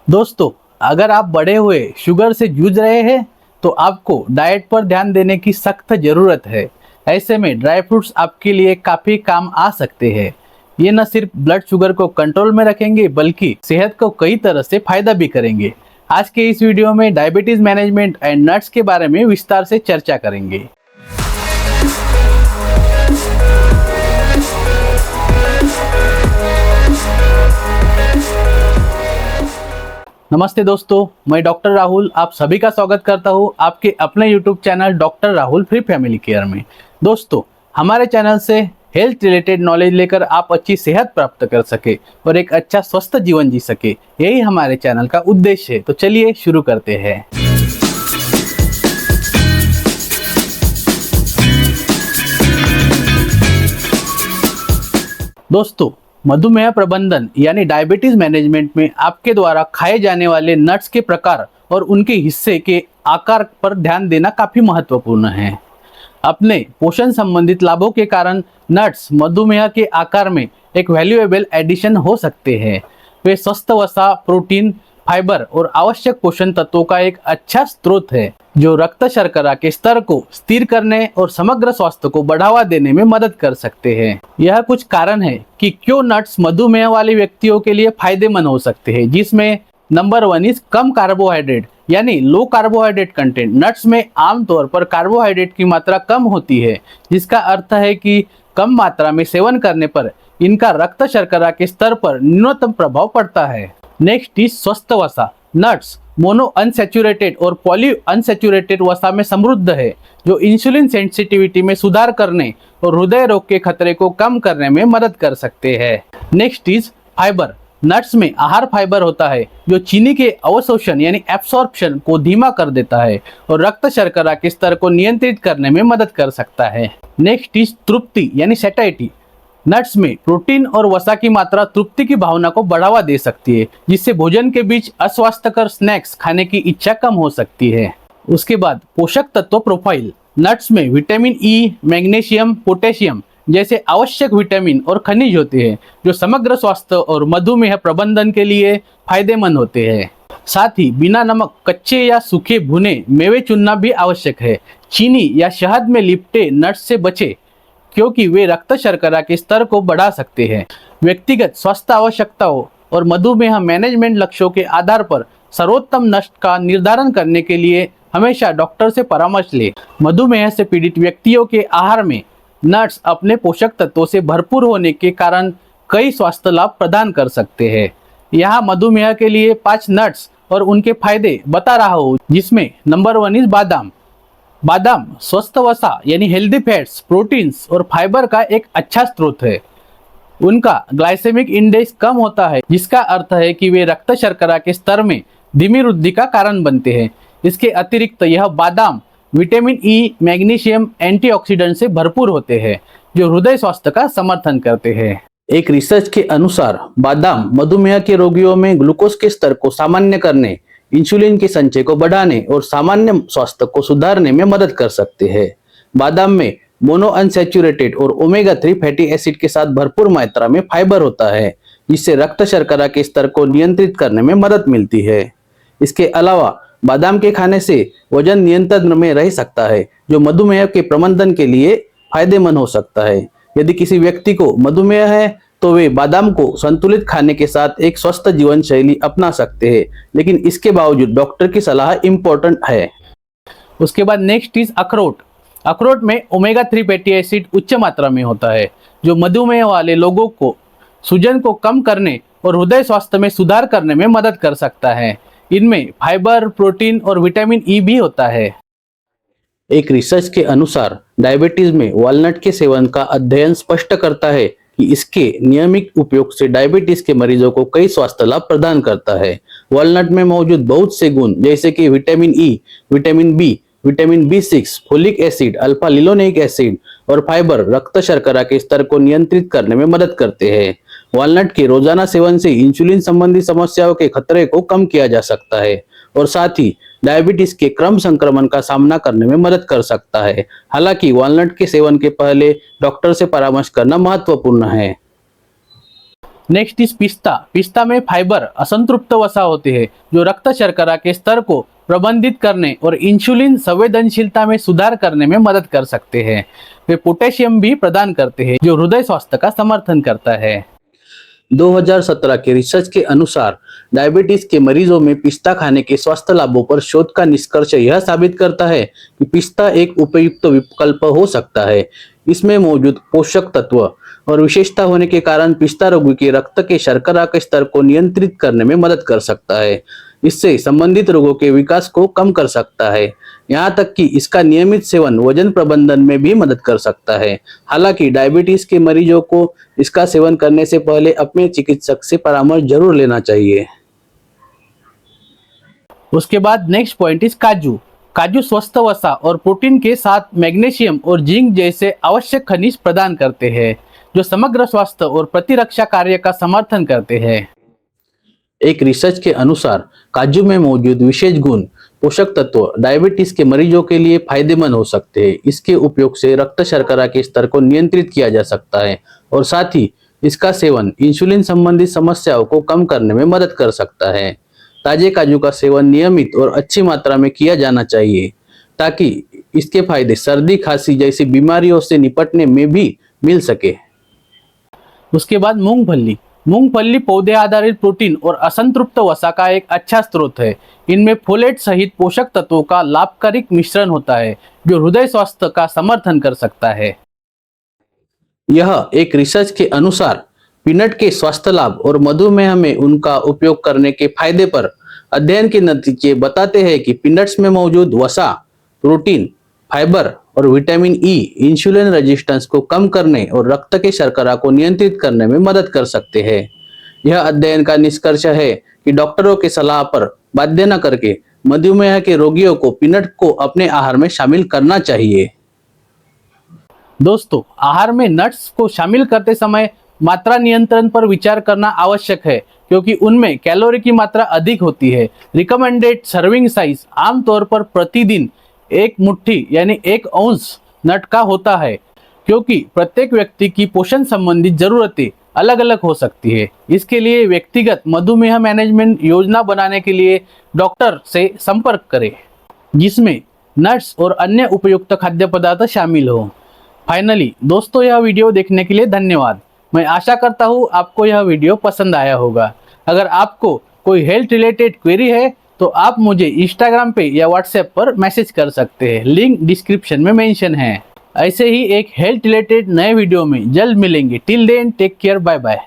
दोस्तों, अगर आप बढ़े हुए शुगर से जूझ रहे हैं तो आपको डाइट पर ध्यान देने की सख्त ज़रूरत है। ऐसे में ड्राई फ्रूट्स आपके लिए काफ़ी काम आ सकते हैं। ये न सिर्फ ब्लड शुगर को कंट्रोल में रखेंगे बल्कि सेहत को कई तरह से फायदा भी करेंगे। आज के इस वीडियो में डायबिटीज़ मैनेजमेंट एंड नट्स के बारे में विस्तार से चर्चा करेंगे। नमस्ते दोस्तों, मैं डॉक्टर राहुल आप सभी का स्वागत करता हूं आपके अपने YouTube channel doctor Rahul free family care में। दोस्तों, हमारे चैनल से हेल्थ रिलेटेड नॉलेज लेकर आप अच्छी सेहत प्राप्त कर सके और एक अच्छा स्वस्थ जीवन जी सके, यही हमारे चैनल का उद्देश्य है। तो चलिए शुरू करते हैं। दोस्तों, मधुमेह प्रबंधन यानी डायबिटीज मैनेजमेंट में आपके द्वारा खाए जाने वाले नट्स के प्रकार और उनके हिस्से के आकार पर ध्यान देना काफी महत्वपूर्ण है। अपने पोषण संबंधित लाभों के कारण नट्स मधुमेह के आकार में एक वैल्यूएबल एडिशन हो सकते हैं। वे स्वस्थ वसा, प्रोटीन, फाइबर और आवश्यक पोषण तत्वों का एक अच्छा स्रोत है जो रक्त शर्करा के स्तर को स्थिर करने और समग्र स्वास्थ्य को बढ़ावा देने में मदद कर सकते हैं। यह कुछ कारण है कि क्यों नट्स मधुमेह वाले व्यक्तियों के लिए फायदेमंद हो सकते हैं, जिसमें नंबर 1 इज कम कार्बोहाइड्रेट यानी लो कार्बोहाइड्रेट कंटेंट। नट्स में आमतौर पर कार्बोहाइड्रेट की मात्रा कम होती है, जिसका अर्थ है कि कम मात्रा में सेवन करने पर इनका रक्त शर्करा के स्तर पर न्यूनतम प्रभाव पड़ता है। नेक्स्ट इज स्वस्थ वसा। नट्स मोनो अनसैचुरेटेड और पॉली अनसैचुरेटेड वसा में समृद्ध है, जो इंसुलिन सेंसिटिविटी में सुधार करने और हृदय रोग के खतरे को कम करने में मदद कर सकते हैं। Next is fibre. नट्स में आहार फाइबर होता है जो चीनी के अवशोषण यानी एब्सॉर्प्शन को धीमा कर देता है और रक्त शर्करा के स्तर को नियंत्रित करने में मदद कर सकता है। नेक्स्ट इज तृप्ति यानी सैटिस्फैक्शन। नट्स में प्रोटीन और वसा की मात्रा तृप्ति की भावना को बढ़ावा दे सकती है, जिससे भोजन के बीच अस्वास्थ्यकर स्नैक्स खाने की इच्छा कम हो सकती है। उसके बाद पोषक तत्व प्रोफाइल। नट्स में विटामिन ई, मैग्नीशियम, पोटेशियम जैसे आवश्यक विटामिन और खनिज होते हैं जो समग्र स्वास्थ्य और मधुमेह प्रबंधन के लिए फायदेमंद होते हैं। साथ ही बिना नमक, कच्चे या सूखे भुने मेवे चुनना भी आवश्यक है। चीनी या शहद में लिपटे नट्स से बचे क्योंकि वे रक्त शर्करा के स्तर को बढ़ा सकते हैं। व्यक्तिगत स्वास्थ्य आवश्यकताओं और मधुमेह मैनेजमेंट लक्ष्यों के आधार पर सर्वोत्तम नट्स का निर्धारण करने के लिए हमेशा डॉक्टर से परामर्श लें। मधुमेह से पीड़ित व्यक्तियों के आहार में नट्स अपने पोषक तत्वों से भरपूर होने के कारण कई स्वास्थ्य लाभ प्रदान कर सकते हैं। यहाँ मधुमेह के लिए 5 नट्स और उनके फायदे बता रहा हूँ, जिसमें नंबर 1 इज बादाम। बादाम स्वस्थ वसा यानी हेल्दी फैट्स, प्रोटीन्स और फाइबर का एक अच्छा स्रोत है। उनका ग्लाइसेमिक इंडेक्स कम होता है, जिसका अर्थ है कि वे रक्त शर्करा के स्तर में धीमी वृद्धि का कारण बनते हैं। इसके अतिरिक्त यह बादाम विटामिन ई, मैग्नीशियम, एंटीऑक्सीडेंट से भरपूर होते हैं जो हृदय स्वास्थ्य का समर्थन करते हैं। एक रिसर्च के अनुसार बादाम मधुमेह के रोगियों में ग्लूकोज के स्तर को सामान्य करने, इंसुलिन के संचय को बढ़ाने और सामान्य स्वास्थ्य को सुधारने में मदद कर सकते हैं। बादाम में मोनो अनसैचुरेटेड और ओमेगा 3 फैटी एसिड के साथ भरपूर मात्रा में फाइबर होता है, जिससे रक्त शर्करा के स्तर को नियंत्रित करने में मदद मिलती है। इसके अलावा बादाम के खाने से वजन नियंत्रण में रह सकता है, जो मधुमेह के प्रबंधन के लिए फायदेमंद हो सकता है। यदि किसी व्यक्ति को मधुमेह है तो वे बादाम को संतुलित खाने के साथ एक स्वस्थ जीवन शैली अपना सकते हैं, लेकिन इसके बावजूद डॉक्टर की सलाह इम्पोर्टेंट है। उसके बाद नेक्स्ट इज अखरोट। अखरोट में ओमेगा 3 फैटी एसिड उच्च मात्रा में होता है, जो मधुमेह वाले लोगों को सूजन को कम करने और हृदय स्वास्थ्य में सुधार करने में मदद कर सकता है। इनमें फाइबर, प्रोटीन और विटामिन ई भी होता है। एक रिसर्च के अनुसार डायबिटीज में वॉलनट के सेवन का अध्ययन स्पष्ट करता है कि इसके नियमित उपयोग से डायबिटीज के मरीजों को कई स्वास्थ्य लाभ प्रदान करता है। वॉलनट में मौजूद बहुत से गुण जैसे कि vitamin E, vitamin B, vitamin B6, folic acid, alpha linolenic acid और फाइबर रक्त शर्करा के स्तर को नियंत्रित करने में मदद करते हैं। वॉलनट के रोजाना सेवन से इंसुलिन संबंधी समस्याओं के खतरे को कम किया जा सकता है और साथ ही डायबिटीज के क्रम संक्रमण का सामना करने में मदद कर सकता है। हालांकि वॉलनट के सेवन के पहले डॉक्टर से परामर्श करना महत्वपूर्ण है। नेक्स्ट इज पिस्ता। पिस्ता में फाइबर असंतृप्त वसा होते हैं जो रक्त शर्करा के स्तर को प्रबंधित करने और इंसुलिन संवेदनशीलता में सुधार करने में मदद कर सकते हैं। वे पोटेशियम भी प्रदान करते हैं जो हृदय स्वास्थ्य का समर्थन करता है। 2017 के रिसर्च के अनुसार डायबिटीज के मरीजों में पिस्ता खाने के स्वास्थ्य लाभों पर शोध का निष्कर्ष यह साबित करता है कि पिस्ता एक उपयुक्त विकल्प हो सकता है। इसमें मौजूद पोषक तत्व और विशेषता होने के कारण पिस्ता रोगी के रक्त के शर्करा के स्तर को नियंत्रित करने में मदद कर सकता है। इससे संबंधित रोगों के विकास को कम कर सकता है। यहाँ तक कि इसका नियमित सेवन वजन प्रबंधन में भी मदद कर सकता है। हालांकि डायबिटीज के मरीजों को इसका सेवन करने से पहले अपने चिकित्सक से परामर्श जरूर लेना चाहिए। उसके बाद नेक्स्ट पॉइंट इज काजू। काजू स्वस्थ वसा और प्रोटीन के साथ मैग्नीशियम और जिंक जैसे आवश्यक खनिज प्रदान करते हैं जो समग्र स्वास्थ्य और प्रतिरक्षा कार्य का समर्थन करते हैं। एक रिसर्च के अनुसार काजू में मौजूद विशेष गुण पोषक तत्व डायबिटीज के मरीजों के लिए फायदेमंद हो सकते हैं। इसके उपयोग से रक्त शर्करा के स्तर को नियंत्रित किया जा सकता है और साथ ही इसका सेवन इंसुलिन संबंधी समस्याओं को कम करने में मदद कर सकता है। ताजे काजू का सेवन नियमित और अच्छी मात्रा में किया जाना चाहिए ताकि इसके फायदे सर्दी खांसी जैसी बीमारियों से निपटने में भी मिल सके। उसके बाद मूंगफली। मूंगफली पौधे आधारित प्रोटीन और असंतृप्त वसा का एक अच्छा स्रोत है। इनमें फोलेट सहित पोषक तत्वों का लाभकारी मिश्रण होता है जो हृदय स्वास्थ्य का समर्थन कर सकता है। यह एक रिसर्च के अनुसार पीनट के स्वास्थ्य लाभ और मधुमेह में उनका उपयोग करने के फायदे पर अध्ययन के नतीजे बताते हैं कि पीनट्स में मौजूद वसा, प्रोटीन, फाइबर और विटामिन ई इंसुलिन रेजिस्टेंस को कम करने और रक्त के शर्करा को नियंत्रित करने में मदद कर सकते हैं। यह अध्ययन का निष्कर्ष है कि डॉक्टरों के सलाह पर बाध्य न करके मधुमेह के रोगियों को पीनट को अपने आहार में शामिल करना चाहिए। दोस्तों, आहार में नट्स को शामिल करते समय मात्रा नियंत्रण पर विचार करना आवश्यक है क्योंकि उनमें कैलोरी की मात्रा अधिक होती है। रिकमेंडेड सर्विंग साइज आमतौर पर प्रतिदिन 1 मुट्ठी यानी 1 औंस नट का होता है क्योंकि प्रत्येक व्यक्ति की पोषण संबंधित जरूरतें अलग अलग हो सकती है। इसके लिए व्यक्तिगत मधुमेह मैनेजमेंट योजना बनाने के लिए डॉक्टर से संपर्क करें जिसमें नट्स और अन्य उपयुक्त खाद्य पदार्थ शामिल हो। फाइनली दोस्तों, यह वीडियो देखने के लिए धन्यवाद। मैं आशा करता हूँ आपको यह वीडियो पसंद आया होगा। अगर आपको कोई हेल्थ रिलेटेड क्वेरी है तो आप मुझे इंस्टाग्राम पे या व्हाट्सएप पर मैसेज कर सकते हैं, लिंक डिस्क्रिप्शन में मेंशन है। ऐसे ही एक हेल्थ रिलेटेड नए वीडियो में जल्द मिलेंगे। Till then take care, bye bye.